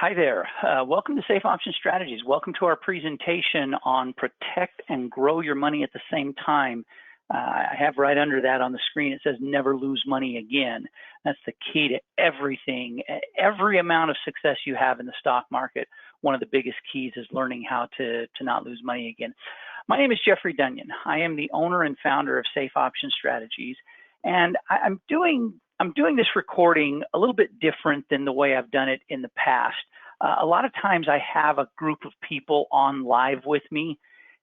Hi there. Welcome to Safe Option Strategies. Welcome to our presentation on protect and grow your money at the same time. I have right under that on the screen, it says never lose money again. That's the key to everything. Every amount of success you have in the stock market, one of the biggest keys is learning how to not lose money again. My name is Jeffrey Dunyan. I am the owner and founder of Safe Option Strategies, and I'm doing this recording a little bit different than the way I've done it in the past. A lot of times I have a group of people on live with me,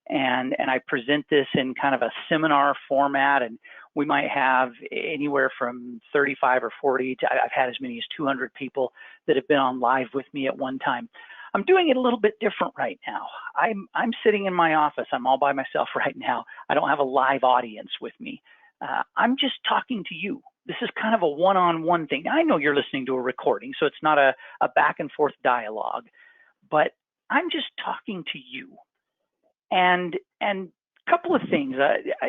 and I present this in kind of a seminar format, and we might have anywhere from 35 or 40 to I've had as many as 200 people that have been on live with me at one time. I'm doing it a little bit different right now. I'm sitting in my office. I'm all by myself right now. I don't have a live audience with me. I'm just talking to you. This is kind of a one-on-one thing. I know you're listening to a recording, so it's not a back and forth dialogue, but I'm just talking to you. And a couple of things.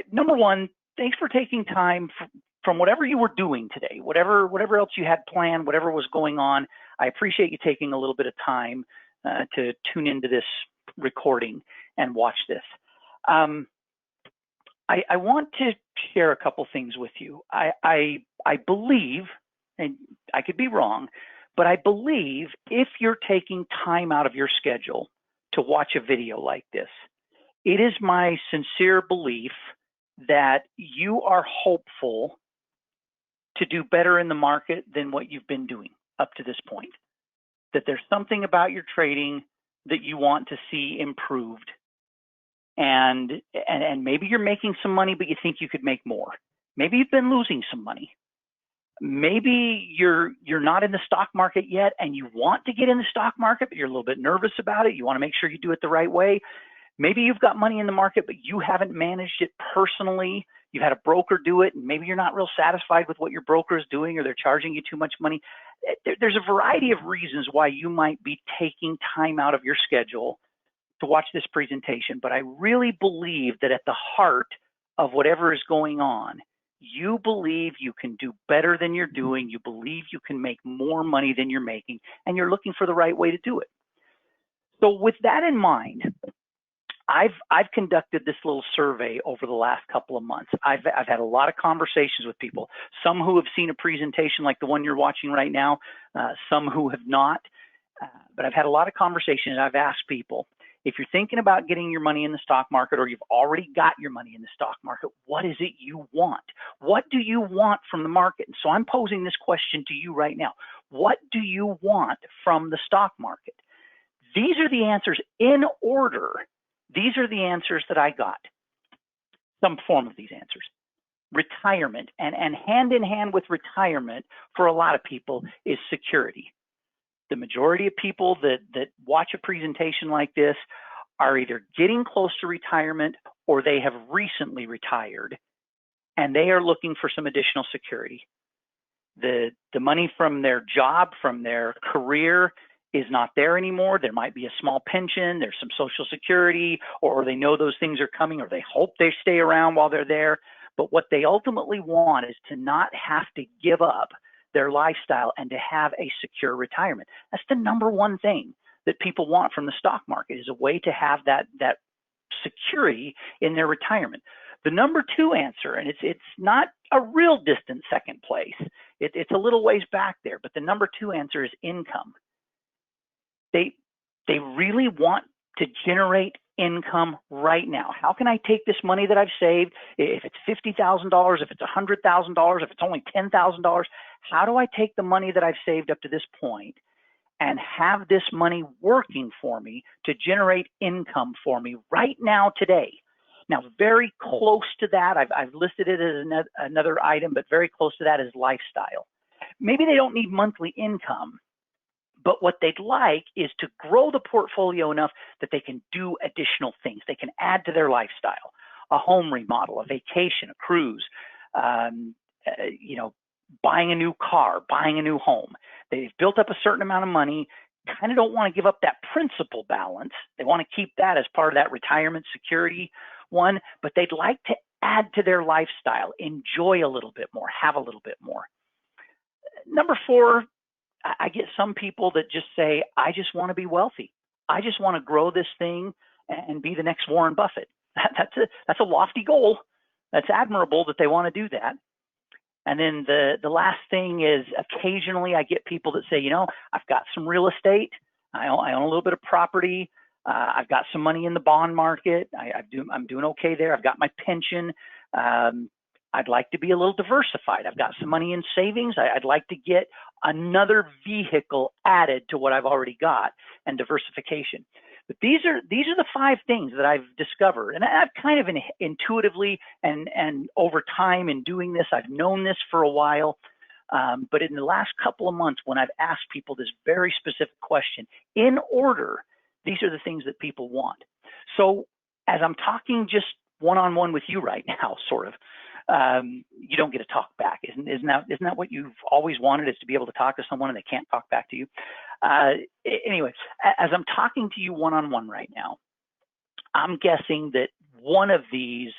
Number one, thanks for taking time from whatever you were doing today, whatever else you had planned, whatever was going on. I appreciate you taking a little bit of time to tune into this recording and watch this. I want to share a couple things with you. I believe, and I could be wrong, but I believe if you're taking time out of your schedule to watch a video like this, it is my sincere belief that you are hopeful to do better in the market than what you've been doing up to this point. That there's something about your trading that you want to see improved. And maybe you're making some money, but you think you could make more. Maybe you've been losing some money. Maybe you're not in the stock market yet and you want to get in the stock market, but you're a little bit nervous about it. You want to make sure you do it the right way. Maybe you've got money in the market, but you haven't managed it personally. You've had a broker do it, and maybe you're not real satisfied with what your broker is doing, or they're charging you too much money. There's a variety of reasons why you might be taking time out of your schedule to watch this presentation, but I really believe that at the heart of whatever is going on, you believe you can do better than you're doing, you believe you can make more money than you're making, and you're looking for the right way to do it. So with that in mind, I've conducted this little survey over the last couple of months. I've had a lot of conversations with people, some who have seen a presentation like the one you're watching right now, some who have not, but I've had a lot of conversations. I've asked people, if you're thinking about getting your money in the stock market, or you've already got your money in the stock market, what is it you want? What do you want from the market? And so I'm posing this question to you right now. What do you want from the stock market? These are the answers in order. These are the answers that I got. Some form of these answers. Retirement, and hand in hand with retirement for a lot of people is security. The majority of people that watch a presentation like this are either getting close to retirement or they have recently retired, and they are looking for some additional security. The money from their job, from their career, is not there anymore. There might be a small pension, there's some Social Security, or they know those things are coming, or they hope they stay around while they're there. But what they ultimately want is to not have to give up their lifestyle and to have a secure retirement. That's the number one thing that people want from the stock market, is a way to have that security in their retirement. The number two answer, and it's not a real distant second place, it's a little ways back there, but the number two answer is income. They really want to generate income right now. How can I take this money that I've saved, if it's $50,000, if it's $100,000, if it's only $10,000, how do I take the money that I've saved up to this point and have this money working for me to generate income for me right now today? Now, very close to that, I've listed it as another item, but very close to that is lifestyle. Maybe they don't need monthly income, but what they'd like is to grow the portfolio enough that they can do additional things. They can add to their lifestyle, a home remodel, a vacation, a cruise, buying a new car, buying a new home. They've built up a certain amount of money, kind of don't want to give up that principal balance. They want to keep that as part of that retirement security one, but they'd like to add to their lifestyle, enjoy a little bit more, have a little bit more. Number four, I get some people that just say, I just want to be wealthy. I just want to grow this thing and be the next Warren Buffett. That's a lofty goal. That's admirable that they want to do that. And then the last thing is occasionally I get people that say, I've got some real estate. I own a little bit of property. I've got some money in the bond market. I'm doing okay there. I've got my pension. I'd like to be a little diversified. I've got some money in savings. I'd like to get another vehicle added to what I've already got, and diversification. But these are the 5 things that I've discovered, and I've kind of intuitively and over time in doing this, I've known this for a while. But in the last couple of months, when I've asked people this very specific question in order, these are the things that people want. So as I'm talking just one-on-one with you right now, sort of, you don't get to talk back. Isn't that what you've always wanted, is to be able to talk to someone and they can't talk back to you? Anyway, as I'm talking to you one-on-one right now, I'm guessing that one of these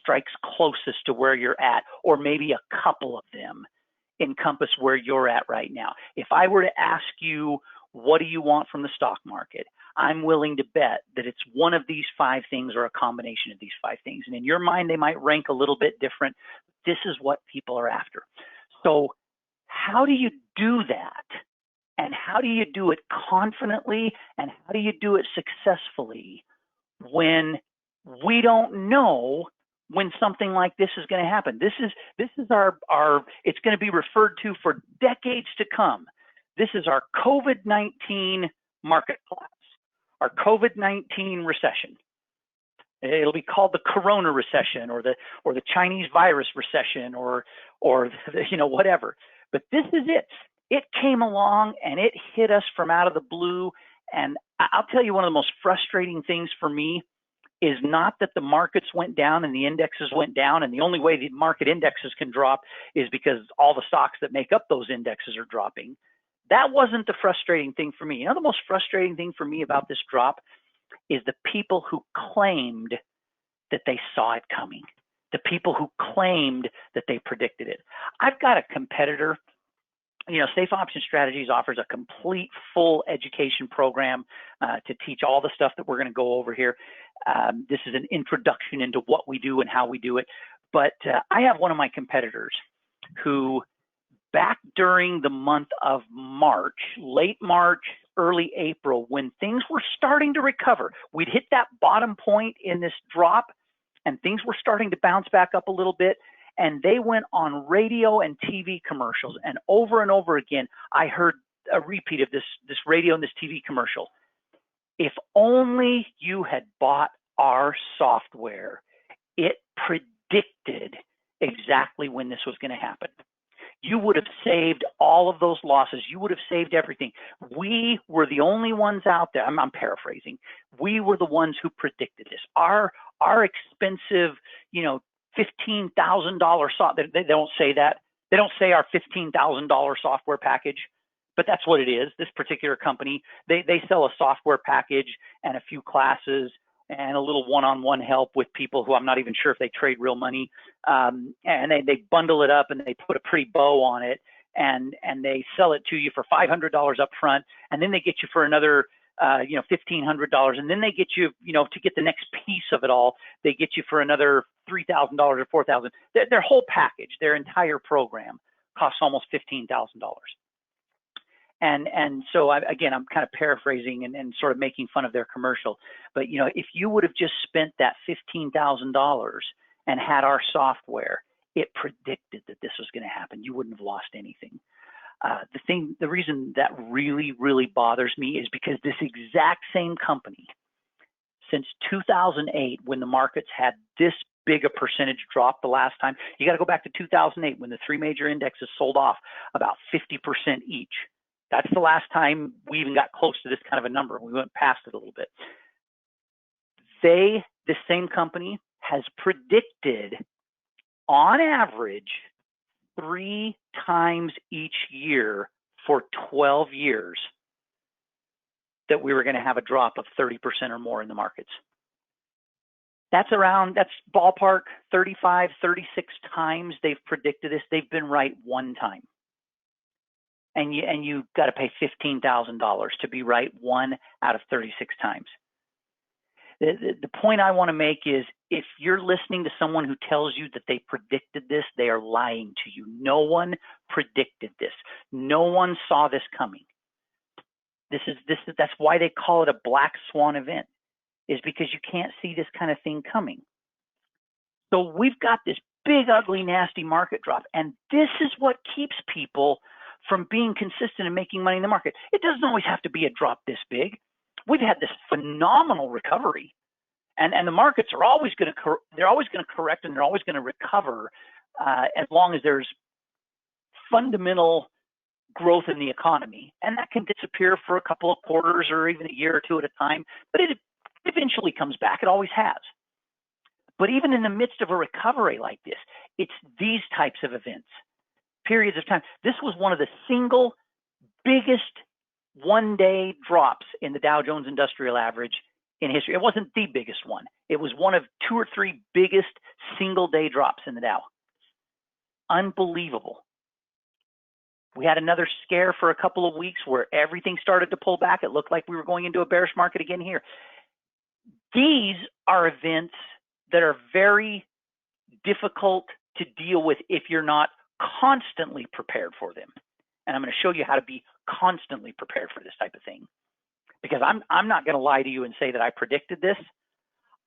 strikes closest to where you're at, or maybe a couple of them encompass where you're at right now. If I were to ask you, what do you want from the stock market? I'm willing to bet that it's one of these 5 things or a combination of these 5 things. And in your mind, they might rank a little bit different. This is what people are after. So how do you do that? And how do you do it confidently? And how do you do it successfully when we don't know when something like this is going to happen? This is our it's going to be referred to for decades to come. This is our COVID-19 market collapse, our COVID-19 recession. It'll be called the Corona recession, or the Chinese virus recession, or whatever. But this is it. It came along and it hit us from out of the blue. And I'll tell you, one of the most frustrating things for me is not that the markets went down and the indexes went down, and the only way the market indexes can drop is because all the stocks that make up those indexes are dropping. That wasn't the frustrating thing for me. The most frustrating thing for me about this drop is the people who claimed that they saw it coming, the people who claimed that they predicted it. I've got a competitor. Safe Option Strategies offers a complete full education program to teach all the stuff that we're going to go over here. This is an introduction into what we do and how we do it. But I have one of my competitors who, back during the month of March, late March, early April, when things were starting to recover, we'd hit that bottom point in this drop and things were starting to bounce back up a little bit. And they went on radio and TV commercials. And over again, I heard a repeat of this radio and this TV commercial. If only you had bought our software, it predicted exactly when this was going to happen. You would have saved all of those losses. You would have saved everything. We were the only ones out there. I'm paraphrasing. We were the ones who predicted this. Our expensive, $15,000 software. They don't say that. They don't say our $15,000 software package, but that's what it is. This particular company, they sell a software package and a few classes and a little one-on-one help with people who I'm not even sure if they trade real money. And they bundle it up and they put a pretty bow on it, and they sell it to you for $500 up front, and then they get you for another $1,500, and then they get you, to get the next piece of it all, they get you for another $3,000 or $4,000. Their whole package, their entire program, costs almost $15,000. And so I'm kind of paraphrasing and sort of making fun of their commercial. But if you would have just spent that $15,000 and had our software, it predicted that this was going to happen. You wouldn't have lost anything. The reason that really, really bothers me is because this exact same company, since 2008, when the markets had this big a percentage drop the last time, you got to go back to 2008 when the 3 major indexes sold off about 50% each. That's the last time we even got close to this kind of a number. We went past it a little bit. This same company has predicted, on average, 3 times each year for 12 years that we were going to have a drop of 30% or more in the markets. That's ballpark 35, 36 times they've predicted this. They've been right 1 time. and you got to pay $15,000 to be right 1 out of 36 times. The point I want to make is, if you're listening to someone who tells you that they predicted this, they are lying to you. No one predicted this. No one saw this coming. That's why they call it a black swan event, is because you can't see this kind of thing coming. So we've got this big, ugly, nasty market drop, and this is what keeps people from being consistent and making money in the market. It doesn't always have to be a drop this big. We've had this phenomenal recovery, and the markets are always going to correct, and they're always going to recover as long as there's fundamental growth in the economy, and that can disappear for a couple of quarters or even a year or two at a time, but it eventually comes back. It always has. But even in the midst of a recovery like this, it's these types of events, periods of time. This was one of the single biggest one-day drops in the Dow Jones Industrial Average in history. It wasn't the biggest one. It was one of 2 or 3 biggest single-day drops in the Dow. Unbelievable. We had another scare for a couple of weeks where everything started to pull back. It looked like we were going into a bearish market again here. These are events that are very difficult to deal with if you're not constantly prepared for them. And I'm going to show you how to be constantly prepared for this type of thing. Because I'm not going to lie to you and say that I predicted this.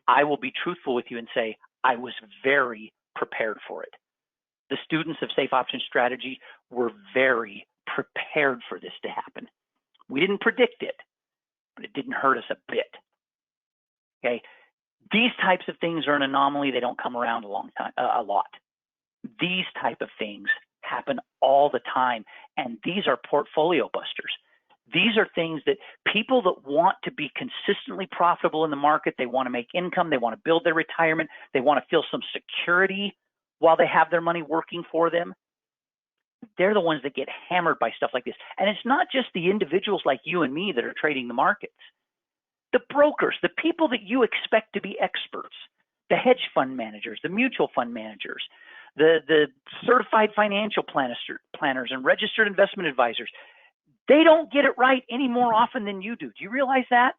I will be truthful with you and say I was very prepared for it. The students of Safe Option Strategy were very prepared for this to happen. We didn't predict it, but it didn't hurt us a bit. Okay, these types of things are an anomaly. They don't come around a lot. These type of things happen all the time, and these are portfolio busters. These are things that people that want to be consistently profitable in the market, they want to make income, they want to build their retirement, they want to feel some security while they have their money working for them. They're the ones that get hammered by stuff like this. And it's not just the individuals like you and me that are trading the markets. The brokers, the people that you expect to be experts, the hedge fund managers, the mutual fund managers, the certified financial planners and registered investment advisors, they don't get it right any more often than you do. Do you realize that?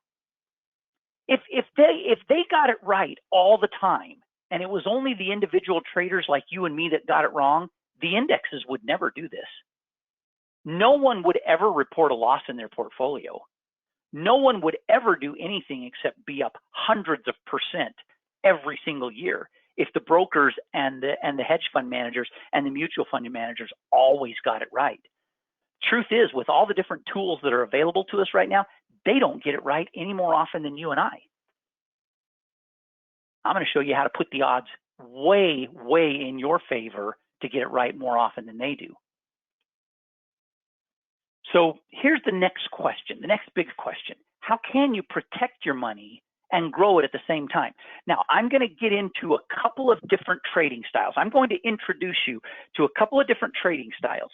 If they got it right all the time, and it was only the individual traders like you and me that got it wrong, the indexes would never do this. No one would ever report a loss in their portfolio. No one would ever do anything except be up hundreds of percent every single year if the brokers and the hedge fund managers and the mutual fund managers always got it right. Truth is, with all the different tools that are available to us right now, they don't get it right any more often than you and I. I'm going to show you how to put the odds way, way in your favor to get it right more often than they do. So here's the next question, the next big question. How can you protect your money and grow it at the same time? Now, I'm going to get into a couple of different trading styles. I'm going to introduce you to a couple of different trading styles.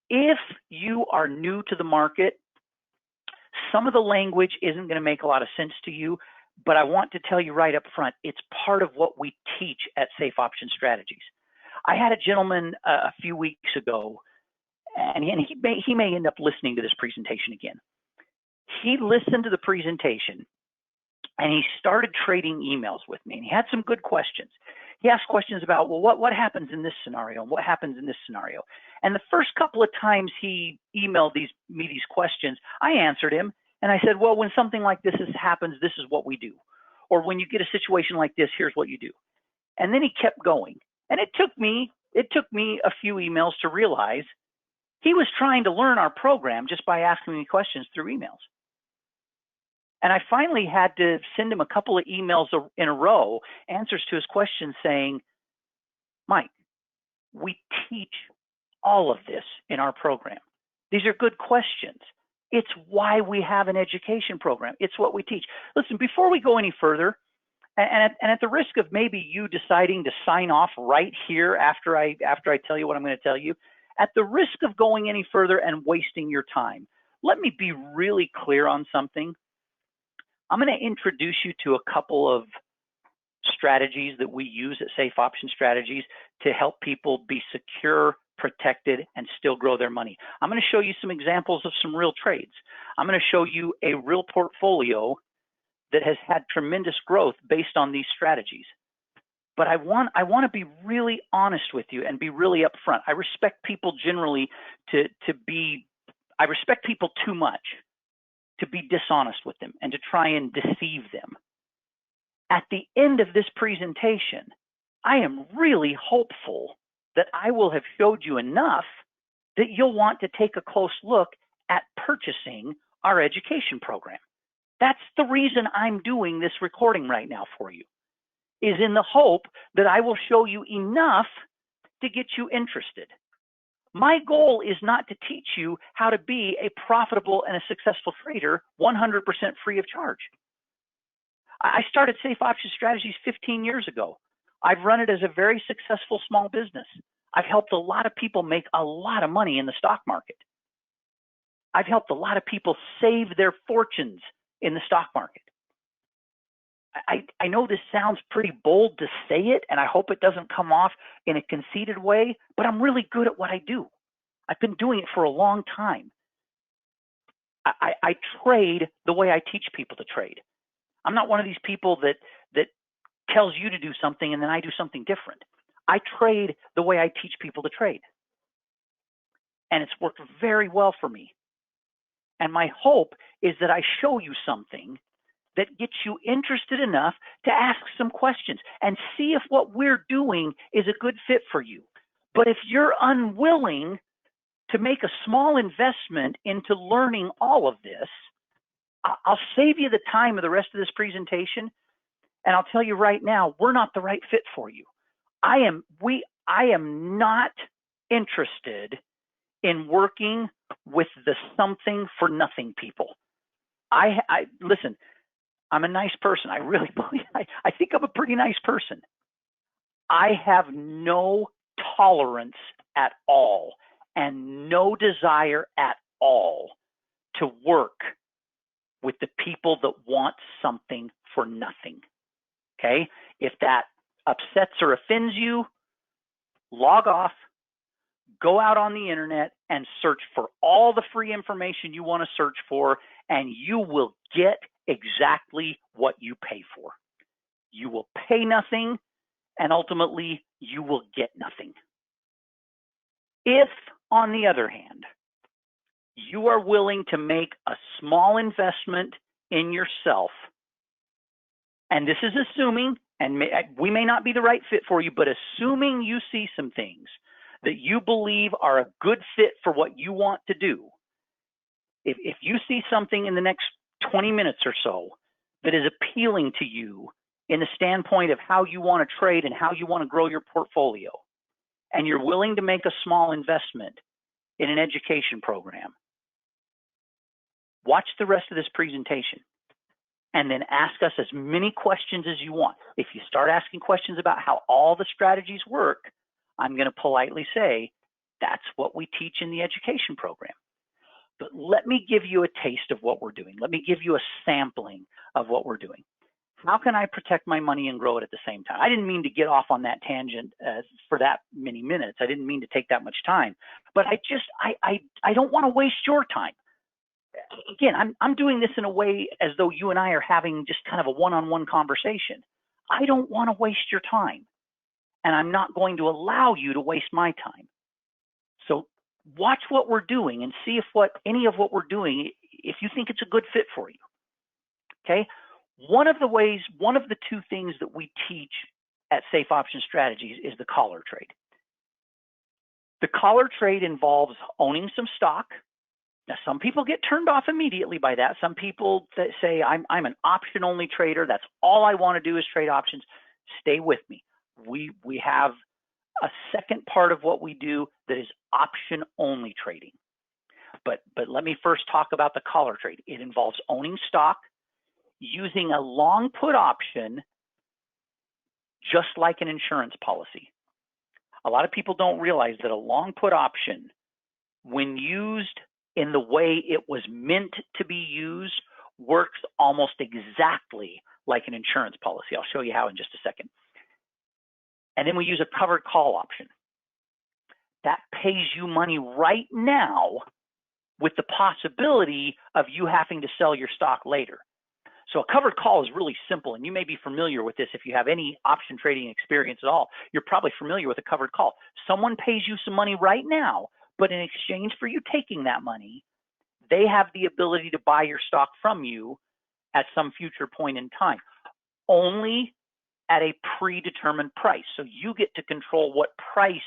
If you are new to the market, some of the language isn't going to make a lot of sense to you, but I want to tell you right up front, it's part of what we teach at Safe Option Strategies. I had a gentleman a few weeks ago, and he may end up listening to this presentation again. He listened to the presentation, and he started trading emails with me, and he had some good questions. He asked questions about, well, what happens in this scenario, and what happens in this scenario? And the first couple of times he emailed me these questions, I answered him, and I said, well, when something like this happens, this is what we do. Or when you get a situation like this, here's what you do. And then he kept going. And it took me a few emails to realize he was trying to learn our program just by asking me questions through emails. And I finally had to send him a couple of emails in a row, answers to his questions saying, Mike, we teach all of this in our program. These are good questions. It's why we have an education program. It's what we teach. Listen, before we go any further, and at the risk of maybe you deciding to sign off right here after I tell you what I'm going to tell you, at the risk of going any further and wasting your time, let me be really clear on something. I'm going to introduce you to a couple of strategies that we use at Safe Option Strategies to help people be secure protected, and still grow their money. I'm going to show you some examples of some real trades. I'm going to show you a real portfolio that has had tremendous growth based on these strategies. But I want to be really honest with you and be really upfront. I respect people generally I respect people too much to be dishonest with them and to try and deceive them. At the end of this presentation, I am really hopeful that I will have showed you enough that you'll want to take a close look at purchasing our education program. That's the reason I'm doing this recording right now for you, is in the hope that I will show you enough to get you interested. My goal is not to teach you how to be a profitable and a successful trader 100% free of charge. I started Safe Option Strategies 15 years ago. I've run it as a very successful small business. I've helped a lot of people make a lot of money in the stock market. I've helped a lot of people save their fortunes in the stock market. I know this sounds pretty bold to say it, and I hope it doesn't come off in a conceited way, but I'm really good at what I do. I've been doing it for a long time. I trade the way I teach people to trade. I'm not one of these people that tells you to do something and then I do something different. I trade the way I teach people to trade. And it's worked very well for me. And my hope is that I show you something that gets you interested enough to ask some questions and see if what we're doing is a good fit for you. But if you're unwilling to make a small investment into learning all of this, I'll save you the time of the rest of this presentation. And I'll tell you right now, we're not the right fit for you. I am not interested in working with the something for nothing people. Listen, I'm a nice person. I really believe, I think I'm a pretty nice person. I have no tolerance at all and no desire at all to work with the people that want something for nothing. Okay? If that upsets or offends you, log off, go out on the internet and search for all the free information you want to search for, and you will get exactly what you pay for. You will pay nothing, and ultimately you will get nothing. If, on the other hand, you are willing to make a small investment in yourself, and this is assuming, and we may not be the right fit for you, but assuming you see some things that you believe are a good fit for what you want to do, if you see something in the next 20 minutes or so that is appealing to you in the standpoint of how you want to trade and how you want to grow your portfolio, and you're willing to make a small investment in an education program, watch the rest of this presentation and then ask us as many questions as you want. If you start asking questions about how all the strategies work, I'm going to politely say, that's what we teach in the education program. But let me give you a taste of what we're doing. Let me give you a sampling of what we're doing. How can I protect my money and grow it at the same time? I didn't mean to get off on that tangent for that many minutes. I didn't mean to take that much time, but I don't want to waste your time. Again, I'm doing this in a way as though you and I are having just kind of a one-on-one conversation. I don't want to waste your time, and I'm not going to allow you to waste my time. So watch what we're doing and see if any of what we're doing, if you think it's a good fit for you. Okay? One of the two things that we teach at Safe Option Strategies is the collar trade. The collar trade involves owning some stock. Now, some people get turned off immediately by that. Some people that say, I'm an option-only trader. That's all I want to do is trade options. Stay with me. We have a second part of what we do that is option-only trading. But let me first talk about the collar trade. It involves owning stock, using a long put option, just like an insurance policy. A lot of people don't realize that a long put option, when used in the way it was meant to be used, works almost exactly like an insurance policy. I'll show you how in just a second. And then we use a covered call option. that pays you money right now with the possibility of you having to sell your stock later. So a covered call is really simple, and you may be familiar with this if you have any option trading experience at all. You're probably familiar with a covered call. Someone pays you some money right now, but in exchange for you taking that money, they have the ability to buy your stock from you at some future point in time, only at a predetermined price. So you get to control what price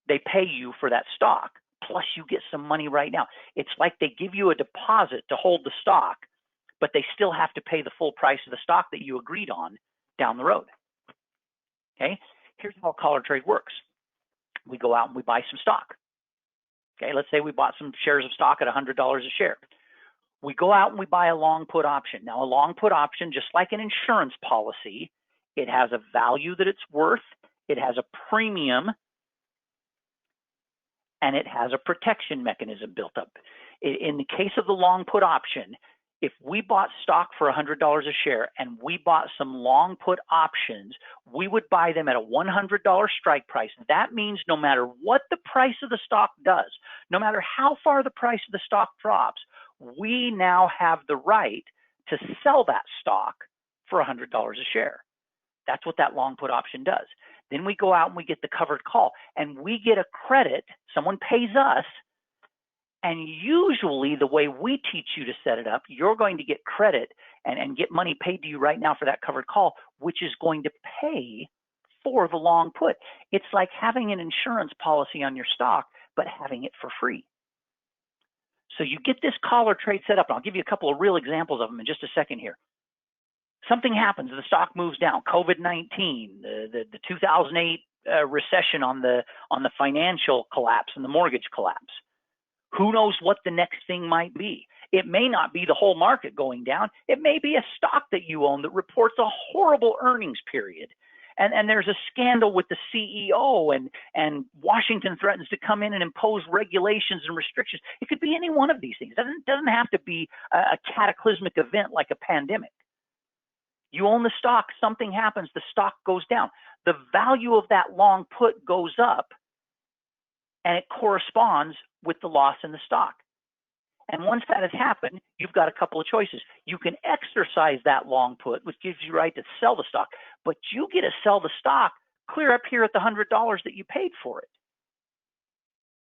they pay you for that stock, plus you get some money right now. It's like they give you a deposit to hold the stock, but they still have to pay the full price of the stock that you agreed on down the road. Okay, here's how a collar trade works. We go out and we buy some stock. Okay, let's say we bought some shares of stock at $100 a share. We go out and we buy a long put option. Now, a long put option, just like an insurance policy, it has a value that it's worth, it has a premium, and it has a protection mechanism built up. In the case of the long put option, if we bought stock for $100 a share and we bought some long put options, we would buy them at a $100 strike price. That means no matter what the price of the stock does, no matter how far the price of the stock drops, we now have the right to sell that stock for $100 a share. That's what that long put option does. Then we go out and we get the covered call, and we get a credit. Someone pays us. And usually the way we teach you to set it up, you're going to get credit and get money paid to you right now for that covered call, which is going to pay for the long put. It's like having an insurance policy on your stock, but having it for free. So you get this collar trade set up, and I'll give you a couple of real examples of them in just a second here. Something happens, the stock moves down, COVID-19, the 2008 recession on the financial collapse and the mortgage collapse. Who knows what the next thing might be? It may not be the whole market going down. It may be a stock that you own that reports a horrible earnings period. And there's a scandal with the CEO, and Washington threatens to come in and impose regulations and restrictions. It could be any one of these things. It doesn't have to be a cataclysmic event like a pandemic. You own the stock, something happens, the stock goes down. The value of that long put goes up, and it corresponds with the loss in the stock. And once that has happened, you've got a couple of choices. You can exercise that long put, which gives you right to sell the stock, but you get to sell the stock clear up here at the $100 that you paid for it.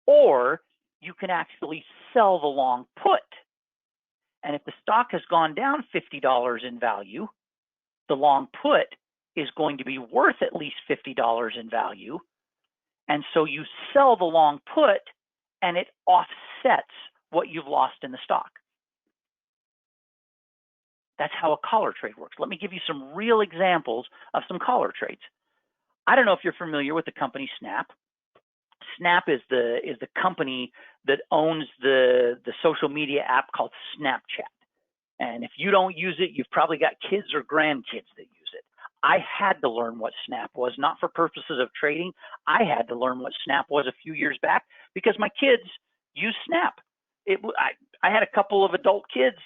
Or you can actually sell the long put. And if the stock has gone down $50 in value, the long put is going to be worth at least $50 in value. And so you sell the long put, and it offsets what you've lost in the stock. That's how a collar trade works. Let me give you some real examples of some collar trades. I don't know if you're familiar with the company Snap. Snap is the company that owns the social media app called Snapchat. And if you don't use it, you've probably got kids or grandkids that use it. I had to learn what Snap was, not for purposes of trading. I had to learn what Snap was a few years back because my kids use Snap. I had a couple of adult kids.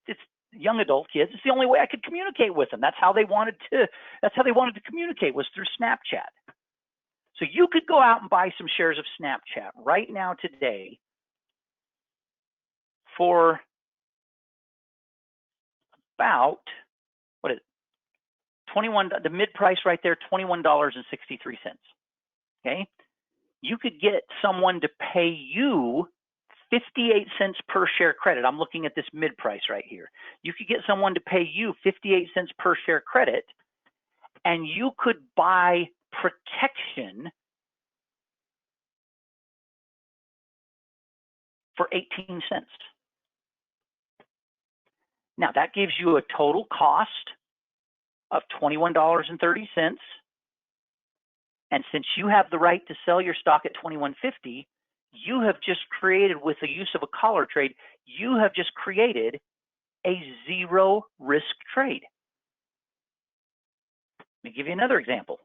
It's young adult kids. It's the only way I could communicate with them. That's how they wanted to communicate, was through Snapchat. So you could go out and buy some shares of Snapchat right now today for about, what is it? 21, the mid price right there, $21.63. Okay. You could get someone to pay you 58 cents per share credit. I'm looking at this mid price right here. You could get someone to pay you 58 cents per share credit, and you could buy protection for 18 cents. Now that gives you a total cost of $21.30. And since you have the right to sell your stock at $21.50, you have just created, with the use of a collar trade, you have just created a zero risk trade. Let me give you another example.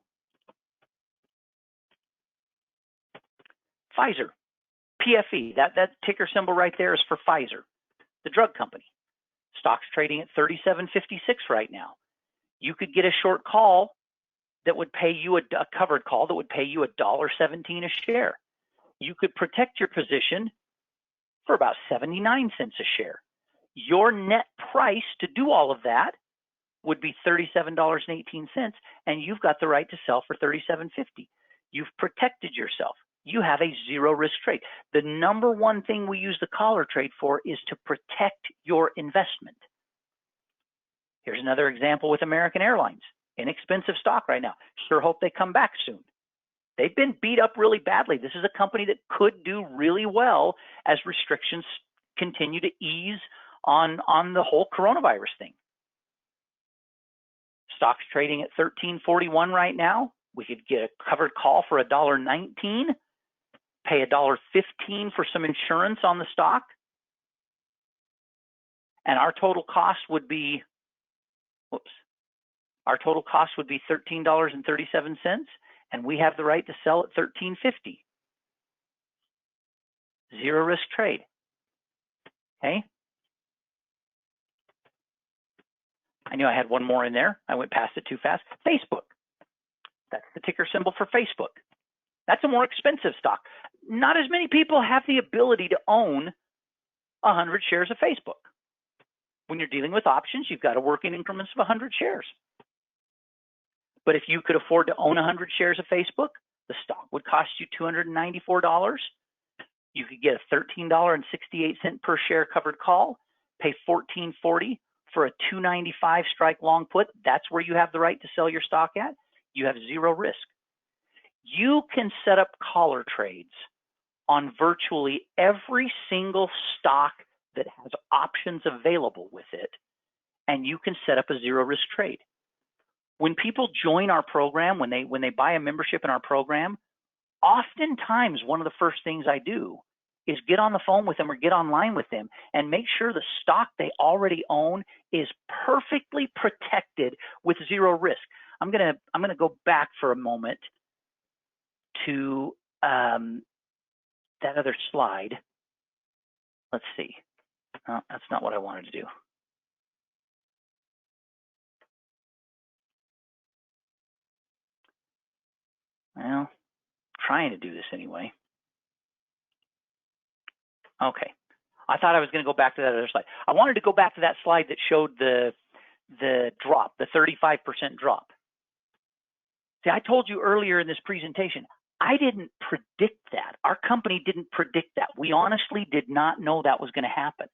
Pfizer, PFE, that ticker symbol right there is for Pfizer, the drug company. Stock's trading at $37.56 right now. You could get a short call that would pay you a covered call that would pay you $1.17 a share. you could protect your position for about 79 cents a share. Your net price to do all of that would be $37.18, and you've got the right to sell for $37.50. You've protected yourself. You have a zero risk trade. The number one thing we use the collar trade for is to protect your investment. Here's another example with American Airlines. Inexpensive stock right now. Sure hope they come back soon. They've been beat up really badly. This is a company that could do really well as restrictions continue to ease on the whole coronavirus thing. Stock's trading at $13.41 right now. We could get a covered call for $1.19, pay $1.15 for some insurance on the stock, and our total cost would be, $13.37, and we have the right to sell at $13.50. Zero risk trade. Okay. I knew I had one more in there. I went past it too fast. Facebook. That's the ticker symbol for Facebook. That's a more expensive stock. Not as many people have the ability to own 100 shares of Facebook. When you're dealing with options, you've got to work in increments of 100 shares. But if you could afford to own 100 shares of Facebook, the stock would cost you $294. You could get a $13.68 per share covered call, pay $14.40 for a $295 strike long put. That's where you have the right to sell your stock at. You have zero risk. You can set up collar trades on virtually every single stock that has options available with it, and you can set up a zero risk trade. When people join our program, when they buy a membership in our program, oftentimes one of the first things I do is get on the phone with them or get online with them and make sure the stock they already own is perfectly protected with zero risk. I'm gonna go back for a moment to that other slide. Let's see. No, that's not what I wanted to do. Well, trying to do this anyway. Okay. I thought I was going to go back to that other slide. I wanted to go back to that slide that showed the drop, the 35% drop. See, I told you earlier in this presentation, I didn't predict that. Our company didn't predict that. We honestly did not know that was going to happen.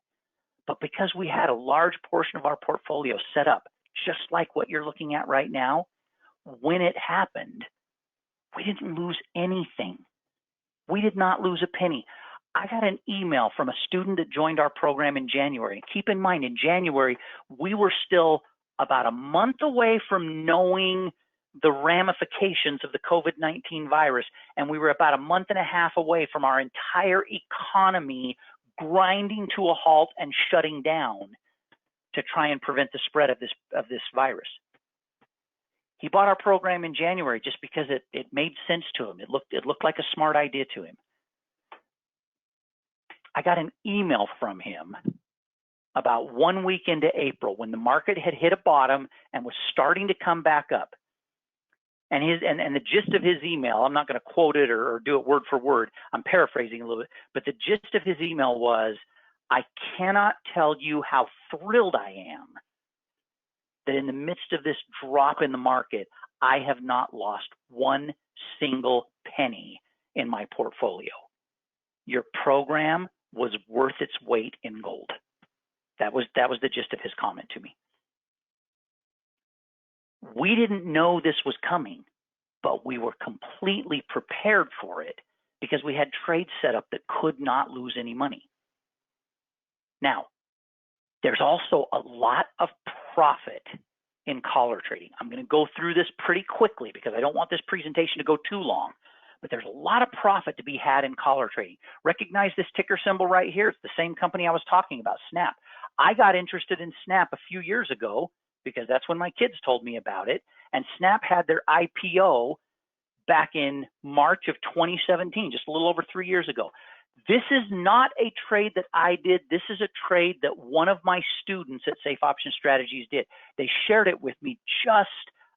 But because we had a large portion of our portfolio set up, just like what you're looking at right now, when it happened, we didn't lose anything. We did not lose a penny. I got an email from a student that joined our program in January. Keep in mind, in January, we were still about a month away from knowing the ramifications of the COVID-19 virus, and we were about a month and a half away from our entire economy grinding to a halt and shutting down to try and prevent the spread of this virus. He bought our program in January just because it made sense to him. It looked like a smart idea to him. I got an email from him about 1 week into April when the market had hit a bottom and was starting to come back up. And the gist of his email, I'm not going to quote it or do it word for word. I'm paraphrasing a little bit, but the gist of his email was, I cannot tell you how thrilled I am that in the midst of this drop in the market, I have not lost one single penny in my portfolio. Your program was worth its weight in gold. That was the gist of his comment to me. We didn't know this was coming, but we were completely prepared for it because we had trades set up that could not lose any money. Now, there's also a lot of profit in collar trading. I'm going to go through this pretty quickly because I don't want this presentation to go too long, but there's a lot of profit to be had in collar trading. Recognize this ticker symbol right here. It's the same company I was talking about, Snap. I got interested in Snap a few years ago because that's when my kids told me about it. And Snap had their IPO back in March of 2017, just a little over 3 years ago. This is not a trade that I did. This is a trade that one of my students at Safe Option Strategies did. They shared it with me just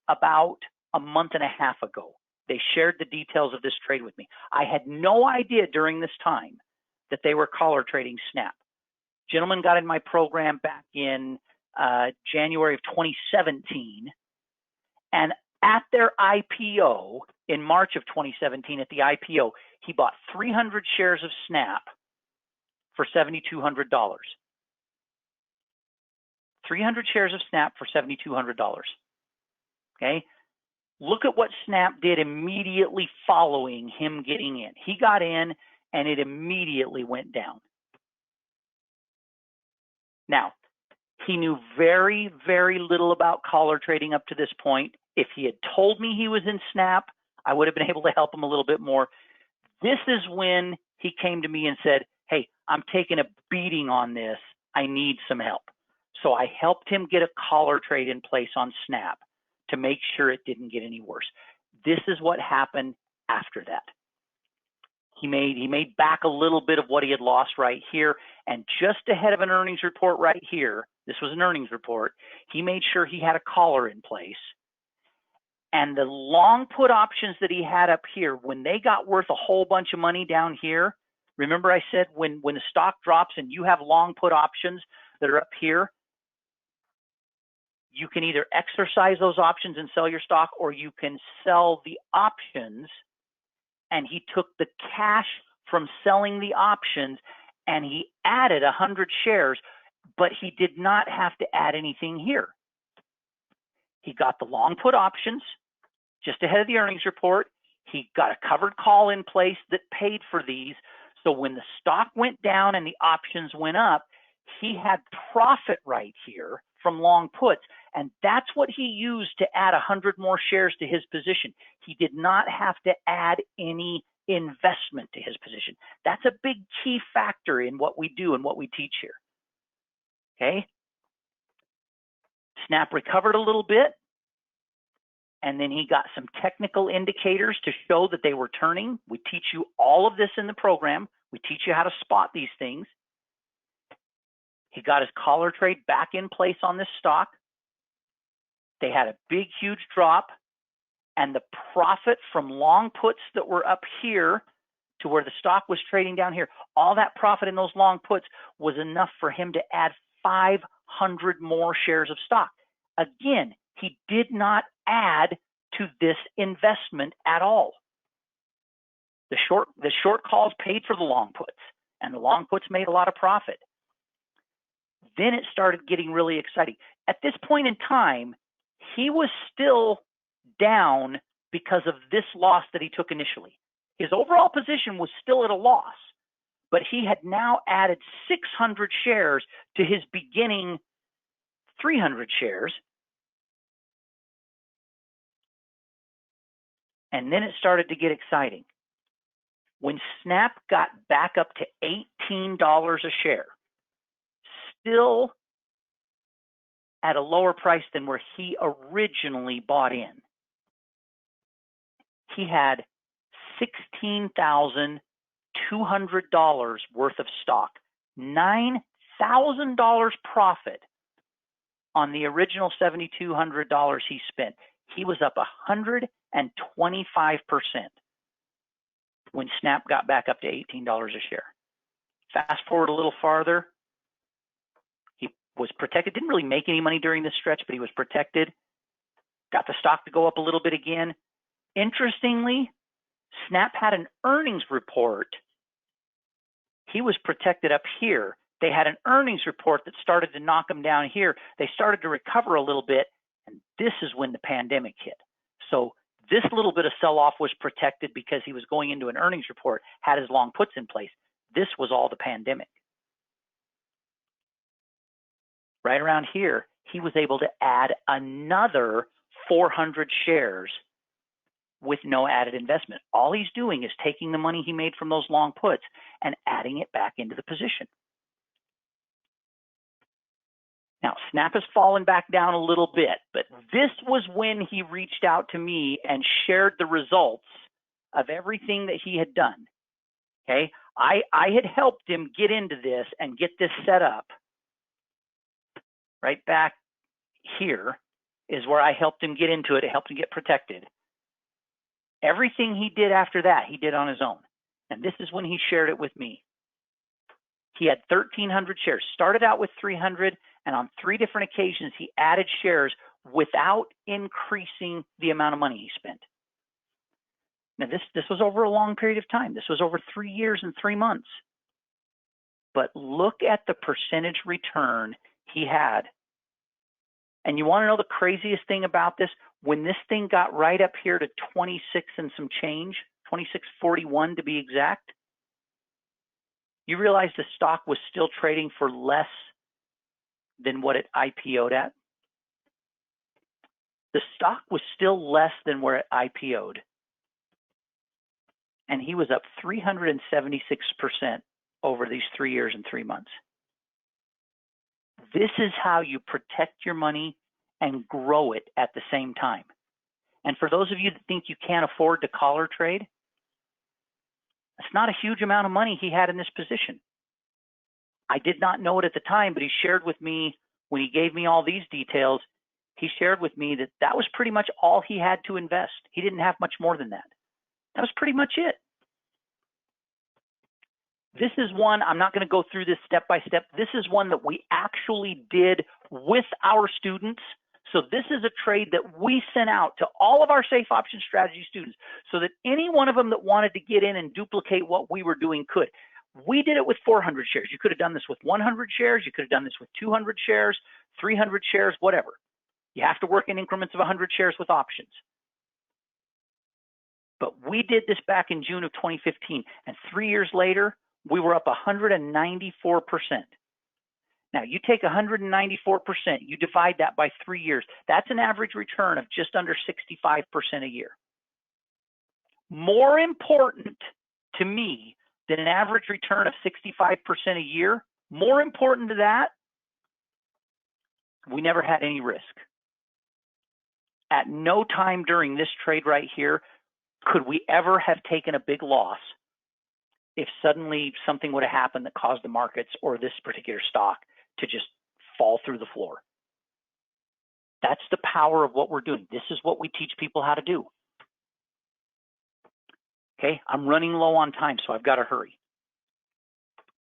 about a month and a half ago. They shared the details of this trade with me. I had no idea during this time that they were collar trading Snap. Gentlemen got in my program back in January of 2017. And at their IPO in March of 2017, at the IPO, he bought 300 shares of Snap for $7,200. 300 shares of Snap for $7,200. Okay. Look at what Snap did immediately following him getting in. He got in and it immediately went down. Now, he knew very, very little about collar trading up to this point. If he had told me he was in Snap, I would have been able to help him a little bit more. This is when he came to me and said, hey, I'm taking a beating on this. I need some help. So I helped him get a collar trade in place on Snap to make sure it didn't get any worse. This is what happened after that. He made back a little bit of what he had lost right here, and just ahead of an earnings report right here, this was an earnings report, he made sure he had a collar in place. And the long put options that he had up here, when they got worth a whole bunch of money down here, remember I said when the stock drops and you have long put options that are up here, you can either exercise those options and sell your stock, or you can sell the options. And he took the cash from selling the options and he added 100 shares, but he did not have to add anything here. He got the long put options just ahead of the earnings report. He got a covered call in place that paid for these. So when the stock went down and the options went up, he had profit right here from long puts. And that's what he used to add 100 more shares to his position. He did not have to add any investment to his position. That's a big key factor in what we do and what we teach here. Okay. Snap recovered a little bit, and then he got some technical indicators to show that they were turning. We teach you all of this in the program. We teach you how to spot these things. He got his collar trade back in place on this stock. They had a big, huge drop, and the profit from long puts that were up here to where the stock was trading down here, all that profit in those long puts was enough for him to add 500 more shares of stock. Again, he did not add to this investment at all. The short calls paid for the long puts, and the long puts made a lot of profit. Then it started getting really exciting. At this point in time, he was still down because of this loss that he took initially. His overall position was still at a loss, but he had now added 600 shares to his beginning 300 shares. And then it started to get exciting. When Snap got back up to $18 a share, still at a lower price than where he originally bought in, he had $16,200 worth of stock, $9,000 profit on the original $7,200 he spent. He was up 125% when Snap got back up to $18 a share. Fast forward a little farther, he was protected, didn't really make any money during this stretch, but he was protected, got the stock to go up a little bit again. Interestingly, Snap had an earnings report. He was protected up here. They had an earnings report that started to knock him down here. They started to recover a little bit, and this is when the pandemic hit. So this little bit of sell-off was protected because he was going into an earnings report, had his long puts in place. This was all the pandemic. Right around here, he was able to add another 400 shares with no added investment. All he's doing is taking the money he made from those long puts and adding it back into the position. Now, Snap has fallen back down a little bit, but this was when he reached out to me and shared the results of everything that he had done. Okay, I had helped him get into this and get this set up. Right back here is where I helped him get into it. It helped him get protected. Everything he did after that, he did on his own. And this is when he shared it with me. He had 1,300 shares, started out with 300, and on 3 different occasions, he added shares without increasing the amount of money he spent. Now, this was over a long period of time. This was over 3 years and 3 months. But look at the percentage return he had. And you want to know the craziest thing about this? When this thing got right up here to 26 and some change, 26.41 to be exact, you realize the stock was still trading for less than what it IPO'd at. The stock was still less than where it IPO'd. And he was up 376% over these 3 years and 3 months. This is how you protect your money and grow it at the same time. And for those of you that think you can't afford to collar trade, it's not a huge amount of money he had in this position. I did not know it at the time, but he shared with me, when he gave me all these details, he shared with me that that was pretty much all he had to invest. He didn't have much more than that. That was pretty much it. This is one, I'm not going to go through this step by step. This is one that we actually did with our students. So this is a trade that we sent out to all of our Safe Option Strategy students so that any one of them that wanted to get in and duplicate what we were doing could. We did it with 400 shares. You could have done this with 100 shares. You could have done this with 200 shares, 300 shares, whatever. You have to work in increments of 100 shares with options. But we did this back in June of 2015, and 3 years later, we were up 194%. Now, you take 194%, you divide that by 3 years. That's an average return of just under 65% a year. More important to me than an average return of 65% a year, more important to that, we never had any risk. At no time during this trade right here could we ever have taken a big loss if suddenly something would have happened that caused the markets or this particular stock to just fall through the floor. That's the power of what we're doing. This is what we teach people how to do. Okay, I'm running low on time, so I've got to hurry.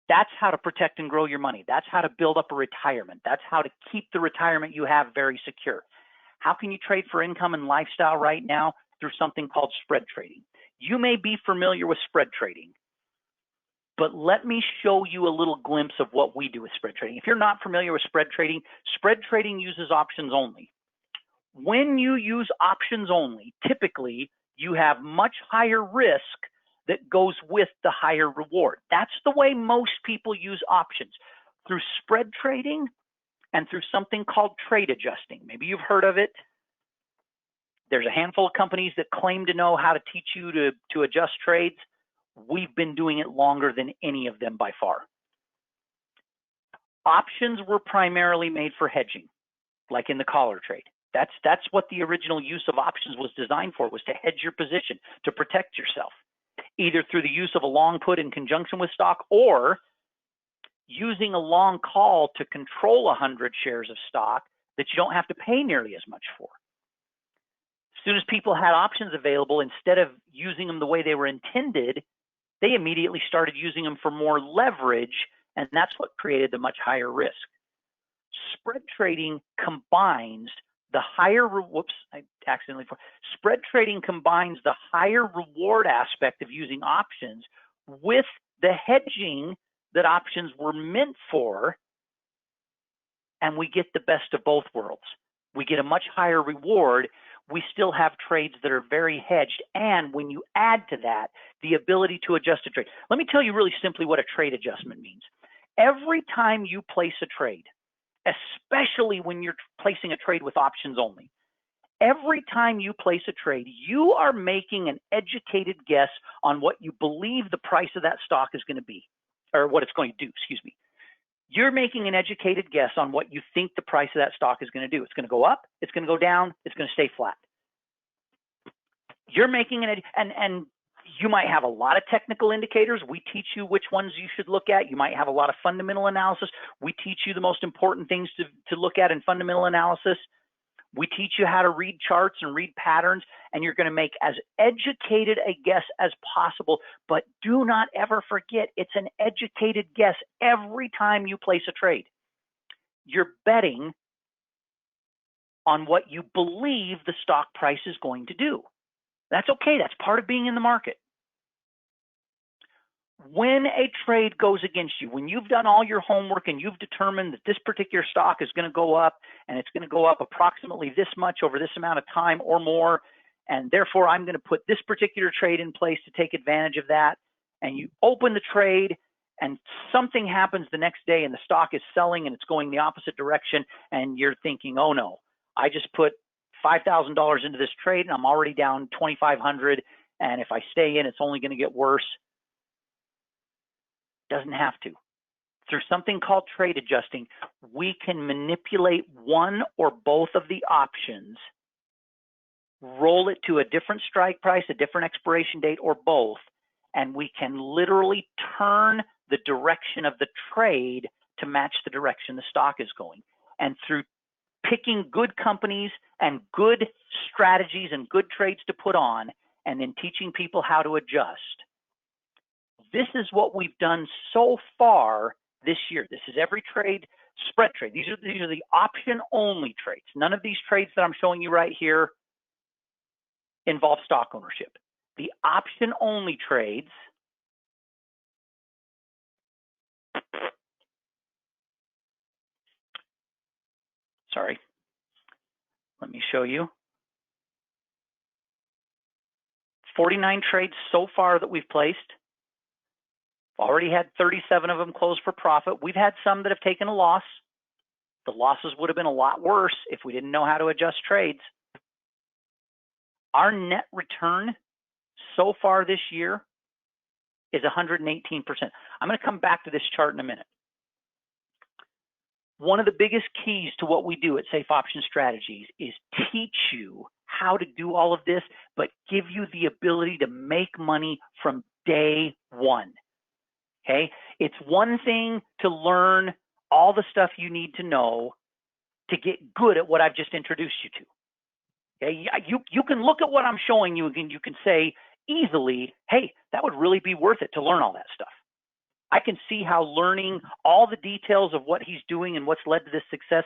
That's how to protect and grow your money. That's how to build up a retirement. That's how to keep the retirement you have very secure. How can you trade for income and lifestyle right now? Through something called spread trading. You may be familiar with spread trading, but let me show you a little glimpse of what we do with spread trading. If you're not familiar with spread trading uses options only. When you use options only, typically you have much higher risk that goes with the higher reward. That's the way most people use options, through spread trading and through something called trade adjusting. Maybe you've heard of it. There's a handful of companies that claim to know how to teach you to adjust trades. We've been doing it longer than any of them by far. Options were primarily made for hedging, like in the collar trade. That's what the original use of options was designed for, was to hedge your position, to protect yourself, either through the use of a long put in conjunction with stock or using a long call to control 100 shares of stock that you don't have to pay nearly as much for. As soon as people had options available, instead of using them the way they were intended, they immediately started using them for more leverage, and that's what created the much higher risk. Spread trading combines the higher, spread trading combines the higher reward aspect of using options with the hedging that options were meant for, and we get the best of both worlds. We get a much higher reward. We still have trades that are very hedged. And when you add to that, the ability to adjust a trade. Let me tell you really simply what a trade adjustment means. Every time you place a trade, especially when you're placing a trade with options only, every time you place a trade, you are making an educated guess on what you believe the price of that stock is going to be, or what it's going to do, excuse me. You're making an educated guess on what you think the price of that stock is going to do. It's going to go up, it's going to go down, it's going to stay flat. You're making and you might have a lot of technical indicators. We teach you which ones you should look at. You might have a lot of fundamental analysis. We teach you the most important things to look at in fundamental analysis. We teach you how to read charts and read patterns, and you're going to make as educated a guess as possible. But do not ever forget, it's an educated guess every time you place a trade. You're betting on what you believe the stock price is going to do. That's okay. That's part of being in the market. When a trade goes against you, when you've done all your homework and you've determined that this particular stock is going to go up and it's going to go up approximately this much over this amount of time or more, and therefore I'm going to put this particular trade in place to take advantage of that, and you open the trade and something happens the next day and the stock is selling and it's going the opposite direction, and you're thinking, oh no, I just put $5,000 into this trade and I'm already down $2,500, and if I stay in, it's only going to get worse. Doesn't have to. Through something called trade adjusting, we can manipulate one or both of the options, roll it to a different strike price, a different expiration date, or both, and we can literally turn the direction of the trade to match the direction the stock is going. And through picking good companies and good strategies and good trades to put on, and then teaching people how to adjust, this is what we've done so far this year. This is every trade, spread trade. These are the option only trades. None of these trades that I'm showing you right here involve stock ownership. The option only trades let me show you. 49 trades so far that we've placed. Already had 37 of them close for profit. We've had some that have taken a loss. The losses would have been a lot worse if we didn't know how to adjust trades. Our net return so far this year is 118%. I'm going to come back to this chart in a minute. One of the biggest keys to what we do at Safe Option Strategies is teach you how to do all of this, but give you the ability to make money from day one. Okay, it's one thing to learn all the stuff you need to know to get good at what I've just introduced you to. Okay, you can look at what I'm showing you and you can say easily, hey, that would really be worth it to learn all that stuff. I can see how learning all the details of what he's doing and what's led to this success,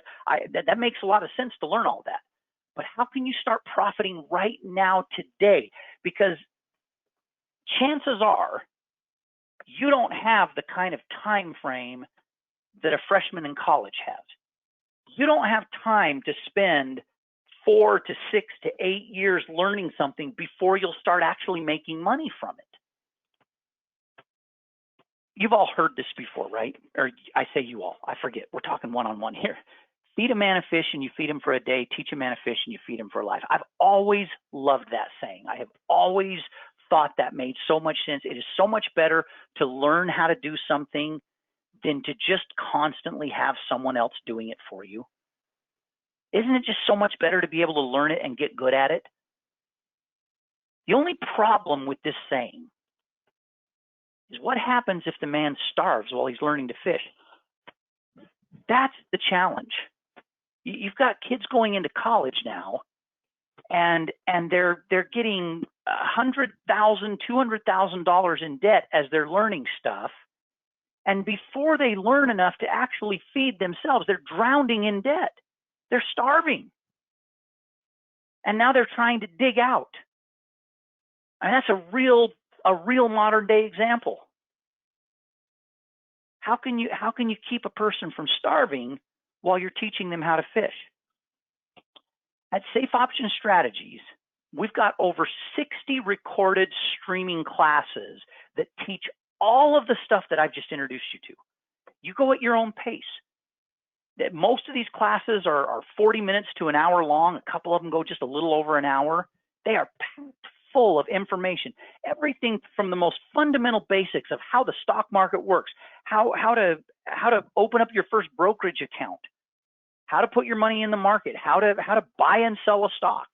that makes a lot of sense to learn all that. But how can you start profiting right now today? Because chances are, you don't have the kind of time frame that a freshman in college has. You don't have time to spend 4 to 6 to 8 years learning something before you'll start actually making money from it. You've all heard this before, right? Or I say you all, I forget. We're talking one-on-one here. Feed a man a fish and you feed him for a day. Teach a man a fish and you feed him for life. I've always loved that saying. I have always thought that made so much sense. It is so much better to learn how to do something than to just constantly have someone else doing it for you. Isn't it just so much better to be able to learn it and get good at it? The only problem with this saying is what happens if the man starves while he's learning to fish? That's the challenge. You've got kids going into college now, and they're getting $100,000, $200,000 in debt as they're learning stuff. And before they learn enough to actually feed themselves, they're drowning in debt. They're starving. And now they're trying to dig out. And that's a real modern day example. How can you keep a person from starving while you're teaching them how to fish? At Safe Option Strategies, we've got over 60 recorded streaming classes that teach all of the stuff that I've just introduced you to. You go at your own pace. Most of these classes are 40 minutes to an hour long. A couple of them go just a little over an hour. They are packed full of information. Everything from the most fundamental basics of how the stock market works, how to open up your first brokerage account, how to put your money in the market, how to buy and sell a stock,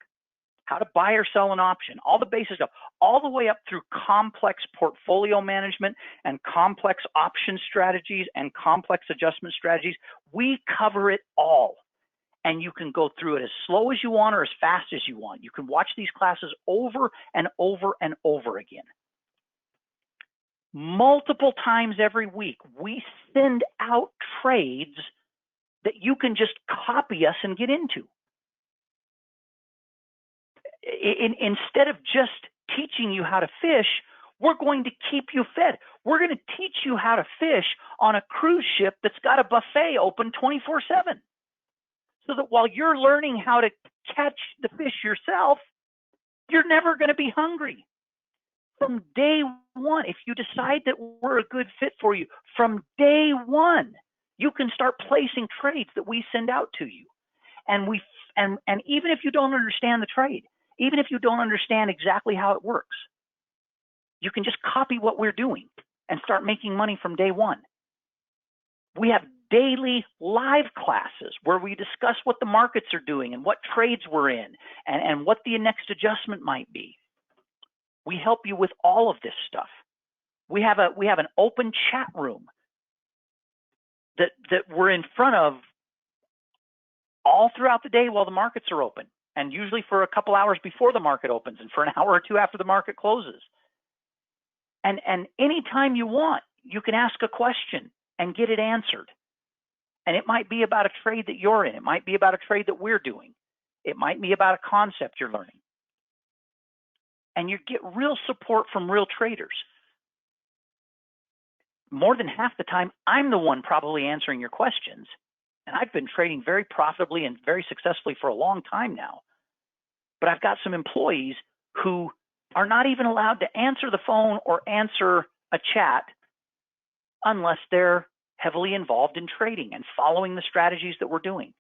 how to buy or sell an option, all the basic stuff, all the way up through complex portfolio management and complex option strategies and complex adjustment strategies. We cover it all. and you can go through it as slow as you want or as fast as you want. You can watch these classes over and over and over again. Multiple times every week, we send out trades that you can just copy us and get into. Instead of just teaching you how to fish, we're going to keep you fed. We're going to teach you how to fish on a cruise ship that's got a buffet open 24/7. So that while you're learning how to catch the fish yourself, you're never going to be hungry. From day one, if you decide that we're a good fit for you, from day one, you can start placing trades that we send out to you. And even if you don't understand the trade, even if you don't understand exactly how it works, you can just copy what we're doing and start making money from day one. We have daily live classes where we discuss what the markets are doing and what trades we're in and what the next adjustment might be. We help you with all of this stuff. We have an open chat room that we're in front of all throughout the day while the markets are open, and usually for a couple hours before the market opens and for an hour or two after the market closes. And anytime you want, you can ask a question and get it answered. And it might be about a trade that you're in. It might be about a trade that we're doing. It might be about a concept you're learning. And you get real support from real traders. More than half the time, I'm the one probably answering your questions. And I've been trading very profitably and very successfully for a long time now. But I've got some employees who are not even allowed to answer the phone or answer a chat unless they're heavily involved in trading and following the strategies that we're doing.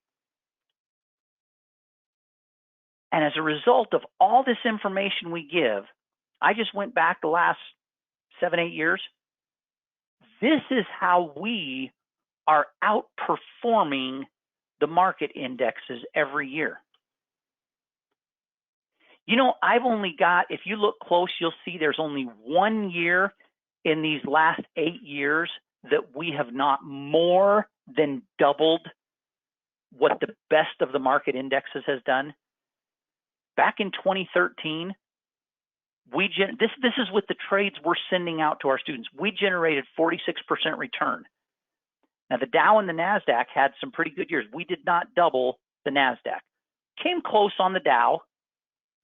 And as a result of all this information we give, I just went back the last 7-8 years. This is how we are outperforming the market indexes every year. You know, I've only got, if you look close, you'll see there's only 1 year in these last 8 years that we have not more than doubled what the best of the market indexes has done. Back in 2013, this is with the trades we're sending out to our students. We generated 46% return. Now, the Dow and the NASDAQ had some pretty good years. We did not double the NASDAQ. Came close on the Dow,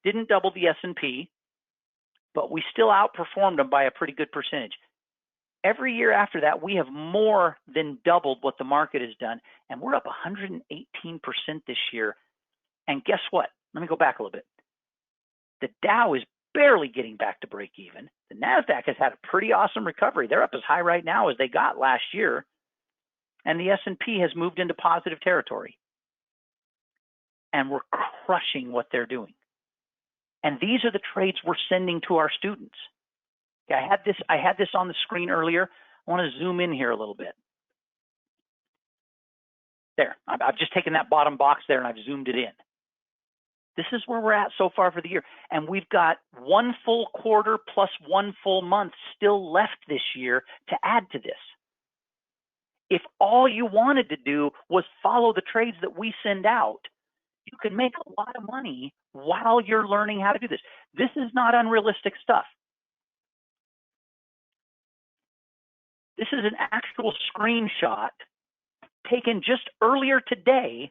didn't double the S&P, but we still outperformed them by a pretty good percentage. Every year after that, we have more than doubled what the market has done, and we're up 118% this year. And guess what? Let me go back a little bit. The Dow is barely getting back to break even. The NASDAQ has had a pretty awesome recovery. They're up as high right now as they got last year. And the S&P has moved into positive territory. And we're crushing what they're doing. And these are the trades we're sending to our students. Okay, I had this on the screen earlier. I want to zoom in here a little bit. There, I've just taken that bottom box there and I've zoomed it in. This is where we're at so far for the year. And we've got 1 full quarter plus 1 full month still left this year to add to this. If all you wanted to do was follow the trades that we send out, you can make a lot of money while you're learning how to do this. This is not unrealistic stuff. This is an actual screenshot taken just earlier today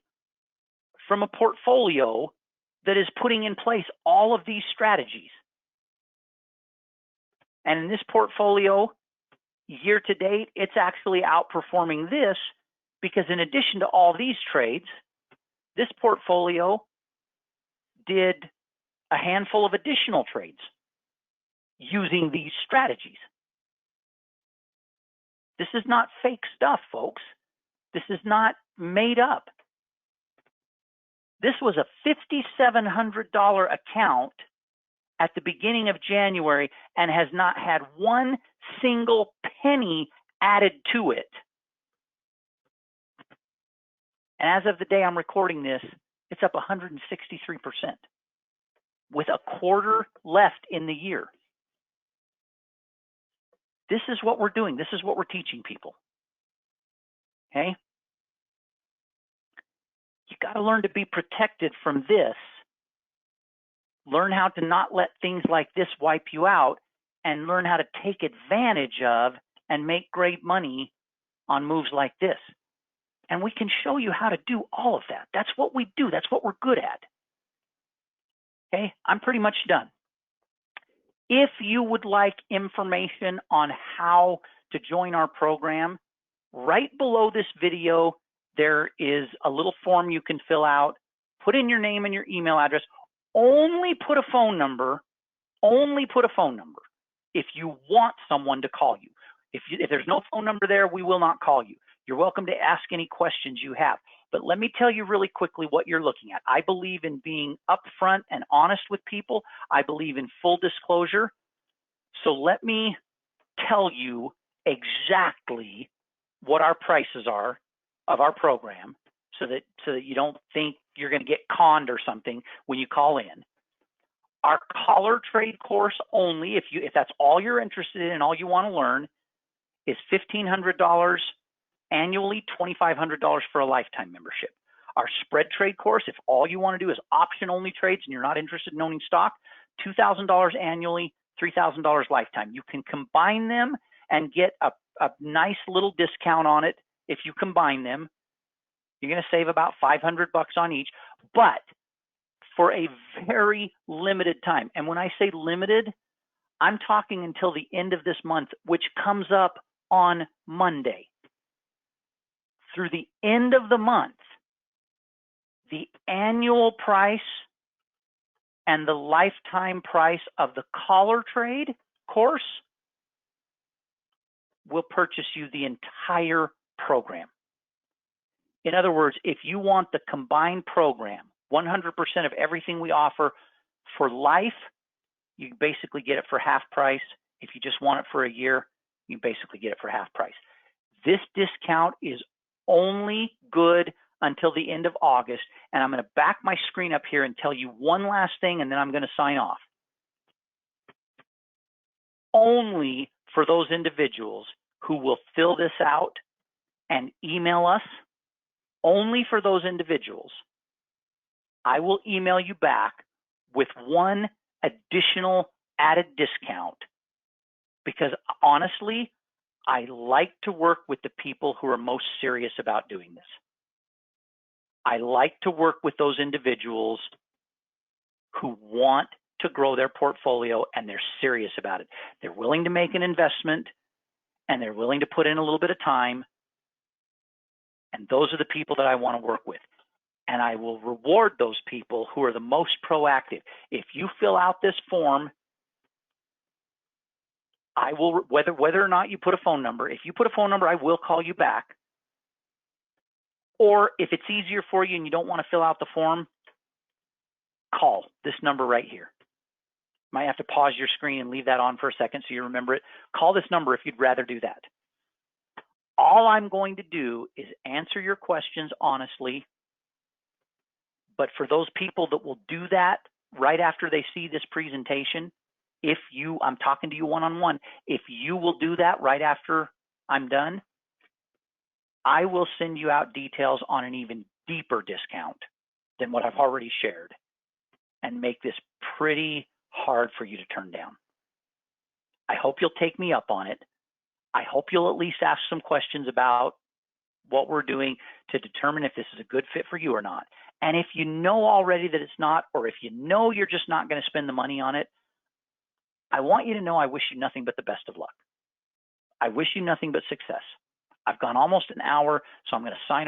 from a portfolio that is putting in place all of these strategies. And in this portfolio, year to date, it's actually outperforming this because in addition to all these trades, this portfolio did a handful of additional trades using these strategies. This is not fake stuff, folks. This is not made up. This was a $5,700 account at the beginning of January and has not had 1 single penny added to it. And as of the day I'm recording this, it's up 163% with a quarter left in the year. This is what we're doing. This is what we're teaching people. Okay? You you've got to learn to be protected from this. Learn how to not let things like this wipe you out, and learn how to take advantage of and make great money on moves like this. And we can show you how to do all of that. That's what we do. That's what we're good at. Okay, I'm pretty much done. If you would like information on how to join our program, right below this video, there is a little form you can fill out. Put in your name and your email address. Only put a phone number. Only put a phone number if you want someone to call you. If there's no phone number there, we will not call you. You're welcome to ask any questions you have. But let me tell you really quickly what you're looking at. I believe in being upfront and honest with people. I believe in full disclosure. So let me tell you exactly what our prices are of our program so that you don't think you're going to get conned or something when you call in. Our collar trade course only, if that's all you're interested in and all you want to learn, is $1,500 annually, $2,500 for a lifetime membership. Our spread trade course, if all you want to do is option only trades and you're not interested in owning stock, $2,000 annually, $3,000 lifetime. You can combine them and get a nice little discount on it. If you combine them, you're going to save about $500 on each, but for a very limited time. And when I say limited, I'm talking until the end of this month, which comes up on Monday. Through the end of the month, the annual price and the lifetime price of the collar trade course will purchase you the entire program. In other words, if you want the combined program, 100% of everything we offer for life, you basically get it for half price. If you just want it for a year, you basically get it for half price. This discount is only good until the end of August. And I'm going to back my screen up here and tell you one last thing, and then I'm going to sign off. Only for those individuals who will fill this out and email us, only for those individuals, I will email you back with one additional added discount, because honestly, I like to work with the people who are most serious about doing this. I like to work with those individuals who want to grow their portfolio and they're serious about it. They're willing to make an investment and they're willing to put in a little bit of time. And those are the people that I want to work with. And I will reward those people who are the most proactive. If you fill out this form, I will, whether or not you put a phone number, if you put a phone number, I will call you back. Or if it's easier for you and you don't want to fill out the form, call this number right here. Might have to pause your screen and leave that on for a second so you remember it. Call this number if you'd rather do that. All I'm going to do is answer your questions honestly. But for those people that will do that right after they see this presentation, I'm talking to you one-on-one, if you will do that right after I'm done, I will send you out details on an even deeper discount than what I've already shared and make this pretty hard for you to turn down. I hope you'll take me up on it. I hope you'll at least ask some questions about what we're doing to determine if this is a good fit for you or not. And if you know already that it's not, or if you know you're just not going to spend the money on it, I want you to know I wish you nothing but the best of luck. I wish you nothing but success. I've gone almost an hour, so I'm going to sign off.